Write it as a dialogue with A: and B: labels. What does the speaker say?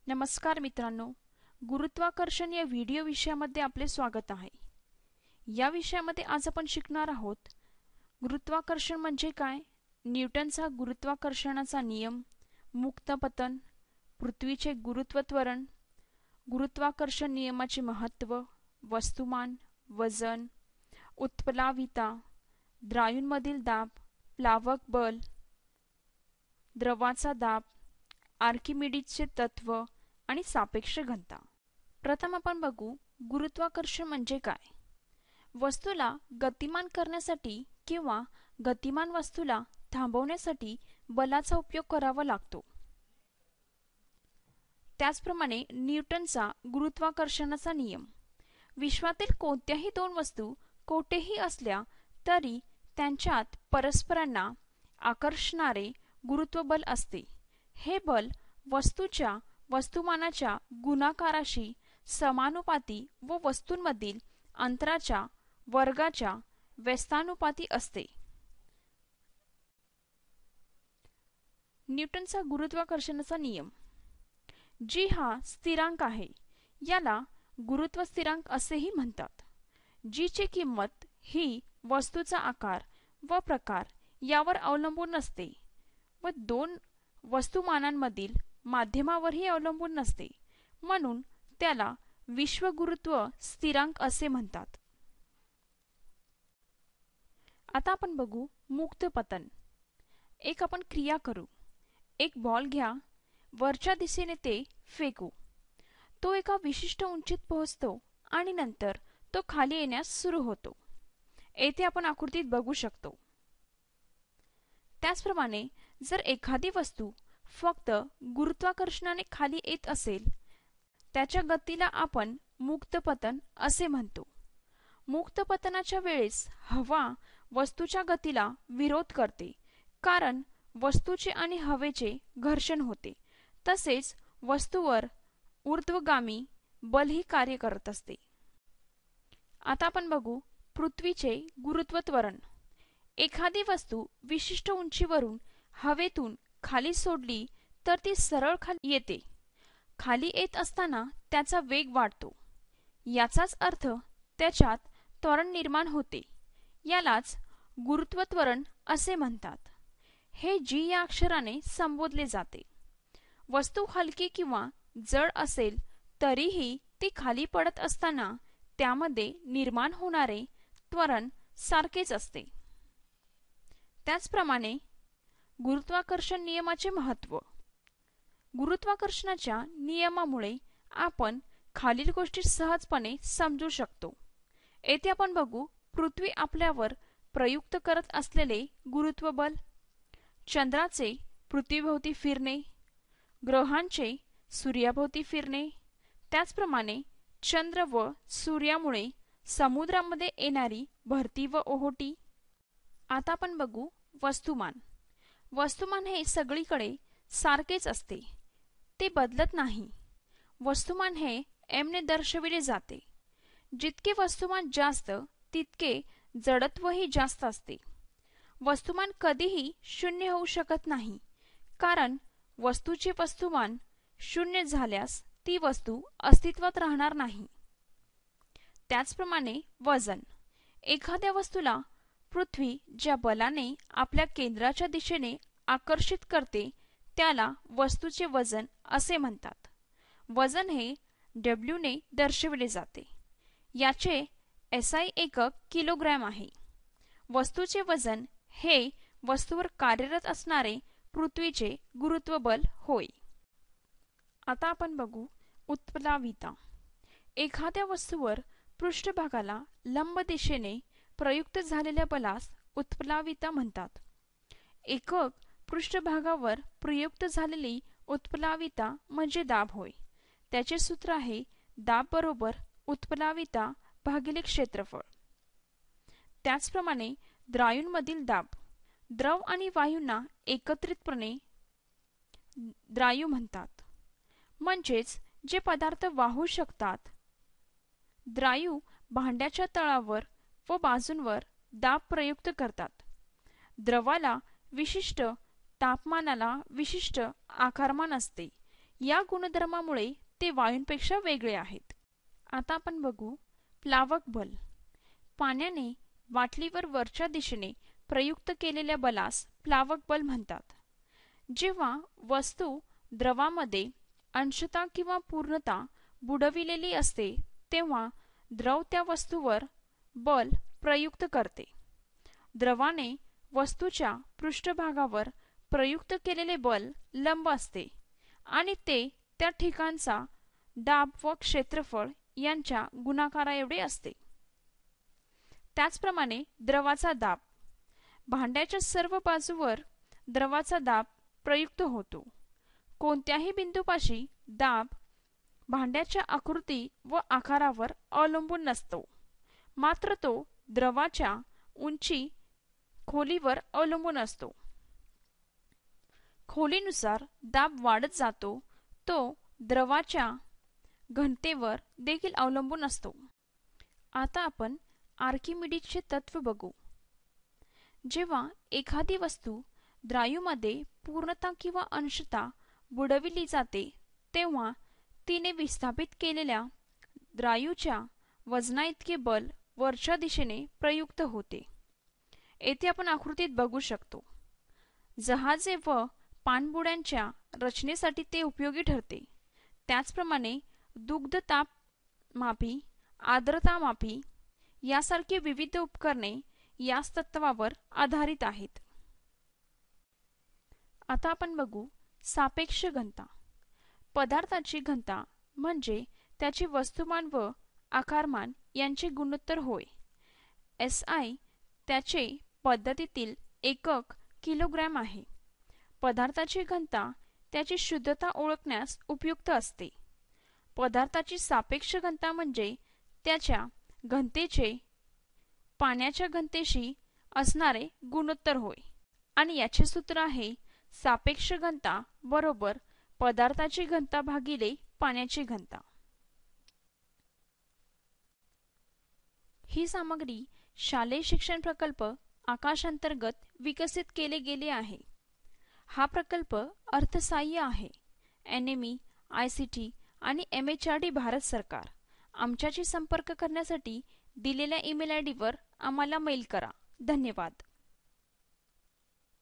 A: नमस्कार मित्रांनो, गुरुत्वाकर्षण या व्हिडिओ विषयामध्ये आपले स्वागत आहे। या विषयामध्ये आज आपण शिकणार आहोत गुरुत्वाकर्षण म्हणजे काय, न्यूटनचा गुरुत्वाकर्षणाचा नियम, मुक्त पतन, पृथ्वीचे गुरुत्व त्वरण, गुरुत्वाकर्षण नियमाचे महत्त्व, वस्तुमान, वजन, उत्प्लाविता, द्रायूंमधील दाब, प्लावक बल, द्रवाचा दाब, आर्किमिडीजचे तत्व आणि सापेक्ष घनता। प्रथम आपण बघू गुरुत्वाकर्षण म्हणजे काय। वस्तूला गतिमान करण्यासाठी किंवा गतिमान वस्तूला थांबवण्यासाठी बलाचा उपयोग करावा लागतो। त्याचप्रमाणे न्यूटनचा गुरुत्वाकर्षणाचा नियम, विश्वातील कोणत्याही दोन वस्तू कोठेही असल्या तरी त्यांच्यात परस्परांना आकर्षणारे गुरुत्वबल असते। हे बल वस्तूच्या वस्तुमानाच्या गुणाकाराशी समानुपाती व वस्तूंमधील अंतराच्या वर्गाच्या व्यस्तानुपाती असते। न्यूटनचा गुरुत्वाकर्षणाचा नियम, जी हा स्थिरांक आहे याला गुरुत्व स्थिरांक असेही म्हणतात। जी ची किंमत ही वस्तूचा आकार व प्रकार यावर अवलंबून नसते व दोन वस्तुमानांमधील माध्यमावरही अवलंबून नसते, म्हणून त्याला विश्वगुरुत्व स्थिरांक असे म्हणतात। आता आपण बघू मुक्त पतन। एक आपण क्रिया करू। एक बॉल घ्या, वरच्या दिशेने ते फेकू। तो एका विशिष्ट उंचीत पोहोचतो आणि नंतर तो खाली येण्यास सुरू होतो। येथे आपण आकृतीत बघू शकतो। त्याचप्रमाणे जर एखादी वस्तू फक्त गुरुत्वाकर्षणाने खाली येत असेल, त्याच्या गतीला आपण मुक्त पतन असे म्हणतो। मुक्त पतनाच्या वेळेस हवा वस्तूच्या गतीला विरोध करते, कारण वस्तूचे आणि हवेचे घर्षण होते। तसेच वस्तूवर ऊर्ध्वगामी बलही कार्य करत असते। आता आपण बघू पृथ्वीचे गुरुत्व त्वरण। एखादी वस्तू विशिष्ट उंचीवरून हवेतून खाली सोडली तर ती सरळ खाली येते। खाली येत असताना त्याचा वेग वाढतो, याचाच अर्थ त्याच्यात त्वरण निर्माण होते। यालाच गुरुत्व त्वरण असे म्हणतात। हे जी या अक्षराने संबोधले जाते। वस्तू हलकी किंवा जड असेल तरीही ती खाली पडत असताना त्यामध्ये निर्माण होणारे त्वरण सारखेच असते। त्याचप्रमाणे गुरुत्वाकर्षण नियमाचे महत्त्व। गुरुत्वाकर्षणाच्या नियमामुळे आपण खालील गोष्टी सहजपणे समजू शकतो। येथे आपण बघू पृथ्वी आपल्यावर प्रयुक्त करत असलेले गुरुत्व बल, चंद्राचे पृथ्वीभोवती फिरणे, ग्रहांचे सूर्याभोवती फिरणे, त्याचप्रमाणे चंद्र व सूर्यामुळे समुद्रामध्ये येणारी भरती व ओहोटी। आता आपण बघू वस्तुमान। वस्तुमान हे सगळीकडे सारखेच असते, ते बदलत नाही। वस्तुमान हे m ने दर्शविले जाते। जितके वस्तुमान जास्त तितके जडत्वही जास्त असते। वस्तुमान कधीही शून्य होऊ शकत नाही, कारण वस्तूचे वस्तुमान शून्य झाल्यास ती वस्तू अस्तित्वात राहणार नाही। त्याचप्रमाणे वजन। एखाद्या वस्तूला पृथ्वी ज्या बलाने आपल्या केंद्राच्या दिशेने आकर्षित करते त्याला वस्तूचे वजन असे म्हणतात। वजन हे W ने दर्शविले जाते। याचे SI एकक किलोग्रॅम आहे। वस्तूचे वजन हे वस्तूवर कार्यरत असणारे पृथ्वीचे गुरुत्वबल होय। आता आपण बघू उत्प्लाविता। एखाद्या वस्तूवर पृष्ठभागाला लंब दिशेने प्रयुक्त झालेल्या बलास उत्प्लाविता म्हणतात। एकक पृष्ठभागावर प्रयुक्त झालेली उत्प्लाविता म्हणजे दाब होय। त्याचे सूत्र आहे दाब बरोबर उत्प्लाविता भागिले क्षेत्रफळ। त्याचप्रमाणे द्रायूंमधील दाब। द्रव आणि वायूंना एकत्रितपणे द्रायू म्हणतात, म्हणजेच जे पदार्थ वाहू शकतात। द्रायू भांड्याच्या तळावर व बाजूंवर दाब प्रयुक्त करतात। द्रवाला विशिष्ट तापमानाला विशिष्ट आकारमान असते। या गुणधर्मामुळे ते वायूंपेक्षा वेगळे आहेत. आता आपण बघू प्लावक बल. पाण्याने बाटलीवर वरच्या दिशेने प्रयुक्त केलेल्या बलास प्लावक बल म्हणतात. जेव्हा वस्तू द्रवामध्ये अंशतः किंवा पूर्णतः बुडविलेली असते तेव्हा द्रव त्या वस्तूवर बल प्रयुक्त करते. द्रवाने वस्तूच्या पृष्ठभागावर प्रयुक्त केलेले बल लंब असते आणि ते त्या ठिकाणचा दाब व क्षेत्रफळ यांच्या गुणाकाराएवढे असते. त्याचप्रमाणे द्रवाचा दाब. भांड्याच्या सर्व बाजूवर द्रवाचा दाब प्रयुक्त होतो. कोणत्याही बिंदूपाशी दाब भांड्याच्या आकृती व आकारावर अवलंबून नसतो, मात्र तो द्रवाच्या उंची खोलीवर अवलंबून असतो. खोलीनुसार दाब वाढत जातो तो द्रवाच्या घनतेवर देखील अवलंबून असतो. आता आपण आर्किमिडीजचे तत्व बघू. जेव्हा एखादी वस्तू द्रायूमध्ये पूर्णतः किंवा अंशतः बुडविली जाते तेव्हा तिने विस्थापित केलेल्या द्रायूच्या वजनाइतके बल वरच्या दिशेने प्रयुक्त होते. येथे आपण आकृतीत बघू शकतो. जहाजे व पाणबुड्यांच्या रचनेसाठी ते उपयोगी ठरते. त्याचप्रमाणे दुग्धतापमापी, आर्द्रतामापी यासारखी विविध उपकरणे याच तत्वावर आधारित आहेत. आता आपण बघू सापेक्ष घनता. पदार्थाची घनता म्हणजे त्याचे वस्तुमान व आकारमान यांचे गुणोत्तर होय. SI त्याचे पद्धतीतील एकक किलोग्रॅम आहे. पदार्थाची घनता त्याची शुद्धता ओळखण्यास उपयुक्त असते. पदार्थाची सापेक्ष घनता म्हणजे त्याच्या घनतेचे पाण्याच्या घनतेशी असणारे गुणोत्तर होय आणि याचे सूत्र आहे सापेक्ष घनता बरोबर पदार्थाची घनता भागिले पाण्याची घनता. ही सामग्री शालेय शिक्षण प्रकल्प आकाश अंतर्गत विकसित केले गेले आहे. हा प्रकल्प अर्थसहाय्य आहे NME, ICT आणि MHRD भारत सरकार. आमच्याशी संपर्क करण्यासाठी दिलेल्या ईमेल ID वर आम्हाला मेल करा. धन्यवाद.